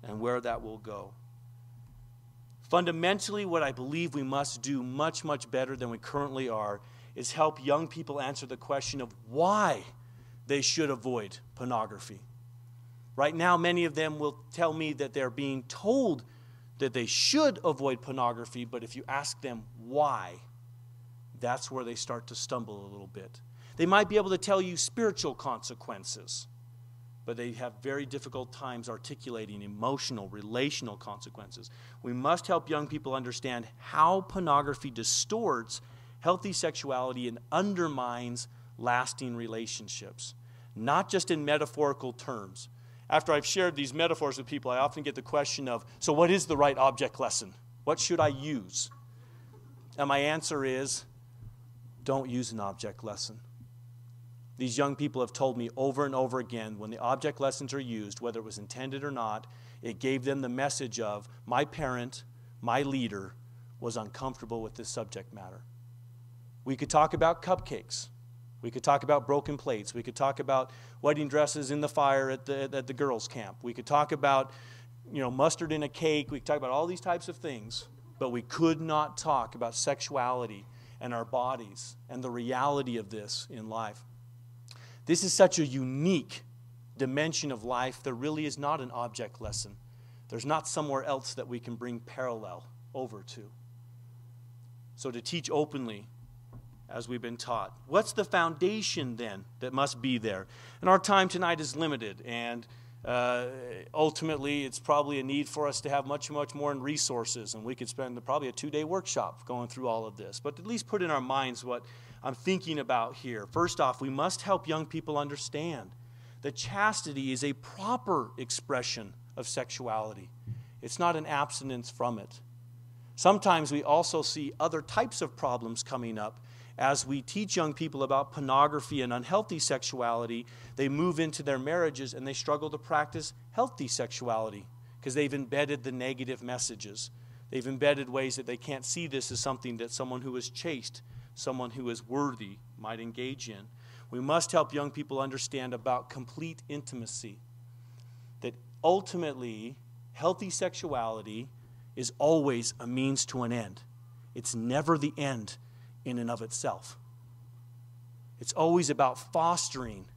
and where that will go. Fundamentally, what I believe we must do much, much better than we currently are is help young people answer the question of why they should avoid pornography. Right now, many of them will tell me that they're being told that they should avoid pornography, but if you ask them why, that's where they start to stumble a little bit. They might be able to tell you spiritual consequences, but they have very difficult times articulating emotional, relational consequences. We must help young people understand how pornography distorts healthy sexuality and undermines lasting relationships, not just in metaphorical terms. After I've shared these metaphors with people, I often get the question of, so what is the right object lesson? What should I use? And my answer is, don't use an object lesson. These young people have told me over and over again, when the object lessons are used, whether it was intended or not, it gave them the message of, my parent, my leader, was uncomfortable with this subject matter. We could talk about cupcakes. We could talk about broken plates. We could talk about wedding dresses in the fire at the girls' camp. We could talk about, mustard in a cake. We could talk about all these types of things, but we could not talk about sexuality and our bodies and the reality of this in life. This is such a unique dimension of life. There really is not an object lesson. There's not somewhere else that we can bring parallel over to. So to teach openly, as we've been taught, what's the foundation then that must be there? And our time tonight is limited, and ultimately it's probably a need for us to have much, much more in resources, and we could spend probably a 2-day workshop going through all of this, but at least put in our minds what I'm thinking about here. First off, we must help young people understand that chastity is a proper expression of sexuality. It's not an abstinence from it. Sometimes we also see other types of problems coming up. As we teach young people about pornography and unhealthy sexuality, they move into their marriages and they struggle to practice healthy sexuality because they've embedded the negative messages. They've embedded ways that they can't see this as something that someone who is chaste, someone who is worthy might engage in. We must help young people understand about complete intimacy, that ultimately healthy sexuality is always a means to an end. It's never the end in and of itself. It's always about fostering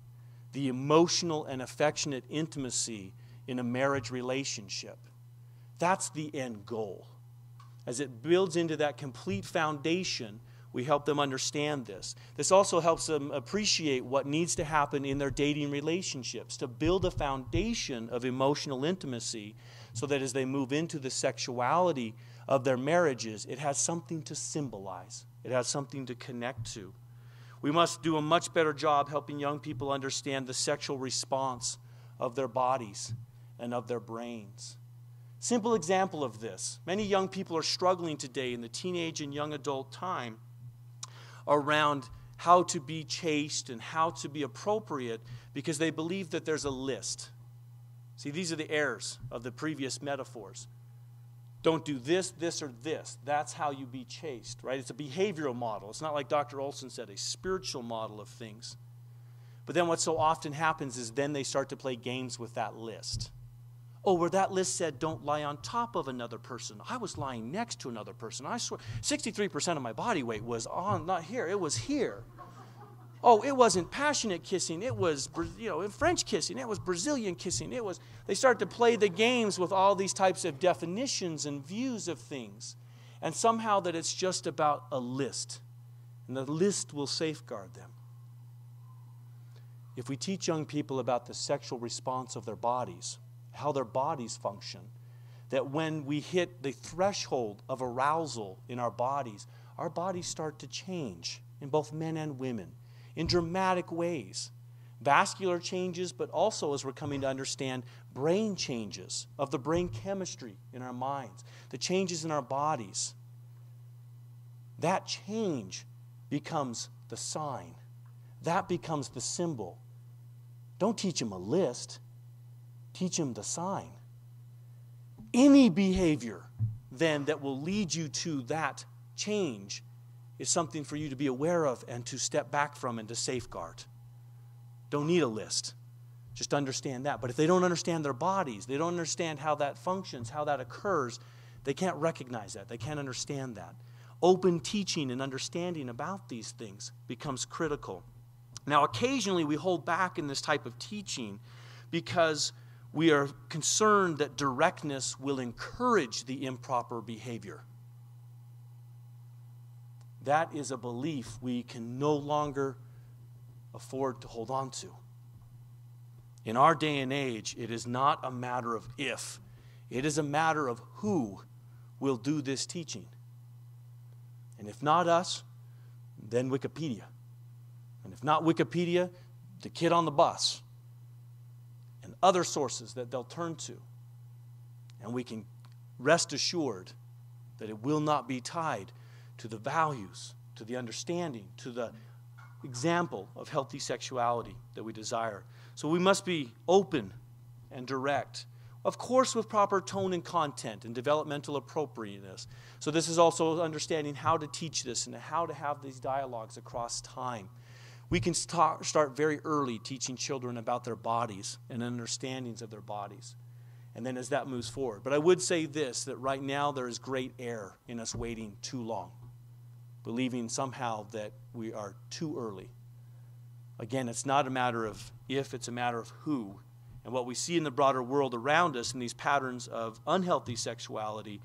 the emotional and affectionate intimacy in a marriage relationship. That's the end goal. As it builds into that complete foundation, we help them understand this. This also helps them appreciate what needs to happen in their dating relationships to build a foundation of emotional intimacy so that as they move into the sexuality of their marriages, it has something to symbolize. It has something to connect to. We must do a much better job helping young people understand the sexual response of their bodies and of their brains. Simple example of this. Many young people are struggling today in the teenage and young adult time around how to be chaste and how to be appropriate because they believe that there's a list. See, these are the errors of the previous metaphors. Don't do this, this, or this. That's how you be chaste, right? It's a behavioral model. It's not like Dr. Olson said, a spiritual model of things. But then what so often happens is then they start to play games with that list. Oh, where that list said don't lie on top of another person. I was lying next to another person. I swear, 63% of my body weight was on, not here. It was here. Oh, it wasn't passionate kissing. It was, French kissing. It was Brazilian kissing. They start to play the games with all these types of definitions and views of things. And somehow that it's just about a list. And the list will safeguard them. If we teach young people about the sexual response of their bodies, how their bodies function, that when we hit the threshold of arousal in our bodies start to change in both men and women in dramatic ways. Vascular changes, but also, as we're coming to understand, brain changes of the brain chemistry in our minds, the changes in our bodies. That change becomes the sign. That becomes the symbol. Don't teach them a list. Teach them the sign. Any behavior, then, that will lead you to that change is something for you to be aware of and to step back from and to safeguard. Don't need a list. Just understand that. But if they don't understand their bodies, they don't understand how that functions, how that occurs, they can't recognize that. They can't understand that. Open teaching and understanding about these things becomes critical. Now, occasionally we hold back in this type of teaching because we are concerned that directness will encourage the improper behavior. That is a belief we can no longer afford to hold on to. In our day and age, it is not a matter of if. It is a matter of who will do this teaching. And if not us, then Wikipedia. And if not Wikipedia, the kid on the bus. And other sources that they'll turn to. And we can rest assured that it will not be tied to the values, to the understanding, to the example of healthy sexuality that we desire. So we must be open and direct. Of course, with proper tone and content and developmental appropriateness. So this is also understanding how to teach this and how to have these dialogues across time. We can start very early teaching children about their bodies and understandings of their bodies. And then as that moves forward. But I would say this, that right now there is great error in us waiting too long, believing somehow that we are too early. Again, it's not a matter of if, it's a matter of who. And what we see in the broader world around us in these patterns of unhealthy sexuality